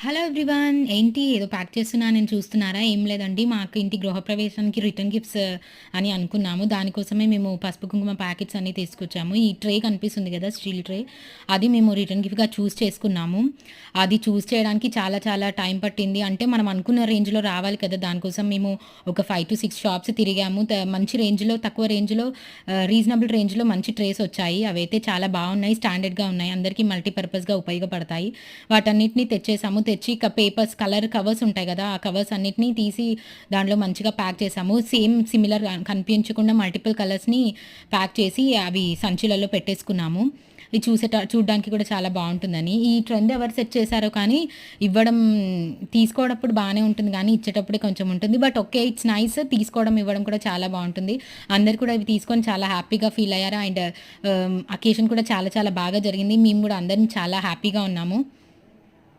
Hello everyone. ఏంటి ఏదో pack చేస్తున్నానని చూస్తున్నారా? ఏం లేదండి. మాకు ఇంటి గృహప్రవేశానికి రిటర్న్ గిఫ్ట్స్ అని అనుకున్నాము. దానికోసమే మేము పసుపు, కుంకుమ ప్యాకెట్స్ అన్నీ తీసుకొచ్చాము. ఈ ట్రే కనిపిస్తుంది గదా! Steel tray. అది మేము రిటర్న్ గిఫ్ట్‌గా చేసుకున్నాము. అది చేయడానికి చాలా చాలా టైం పట్టింది. అంటే మనం అనుకున్న రేంజ్‌లో రావాలి కదా! దానికోసం మేము ఒక 5-6 షాప్స్ తిరిగాము. మంచి రేంజ్‌లో, తక్కువ రేంజ్‌లో, రీజనబుల్ రేంజ్‌లో మంచి ట్రేస్ వచ్చాయి. అవైతే చాలా బావున్నాయి. స్టాండర్డ్‌గా ఉన్నాయి. అందరికీ మల్టీపర్పస్‌గా ఉపయోగపడతాయి. వాటన్నిటిని తెచ్చేసాము. తెచ్చి పేపర్స్, కలర్ కవర్స్ ఉంటాయి గదా! ఆ కవర్స్ అన్నిటిని తీసి దాంట్లో మంచిగా ప్యాక్ చేసాము. సేమ్ సిమిలర్ కనిపించకుండా మల్టిపుల్ కలర్స్‌ని ప్యాక్ చేసి అవి సంచులలో పెట్టేసుకున్నాము. ఇది చూడ్డానికి కూడా చాలా బావుంటుందని. ఈ ట్రెండ్ ఎవరు సెట్ చేశారో కానీ ఇవ్వడం, తీసుకోవడప్పుడు బానే ఉంటుంది గానీ, ఇచ్చేటప్పుడే కొంచెం ఉంటుంది. But okay. It's nice. తీసుకోవడం, ఇవ్వడం కూడా చాలా బావుంటుంది. అందరూ కూడా ఇవి తీసుకొని చాలా హ్యాపీగా ఫీల్ అయ్యారు. అండ్ అకేషన్ కూడా చాలా చాలా బాగా జరిగింది. మేము కూడా అందరం చాలా హ్యాపీగా ఉన్నాము.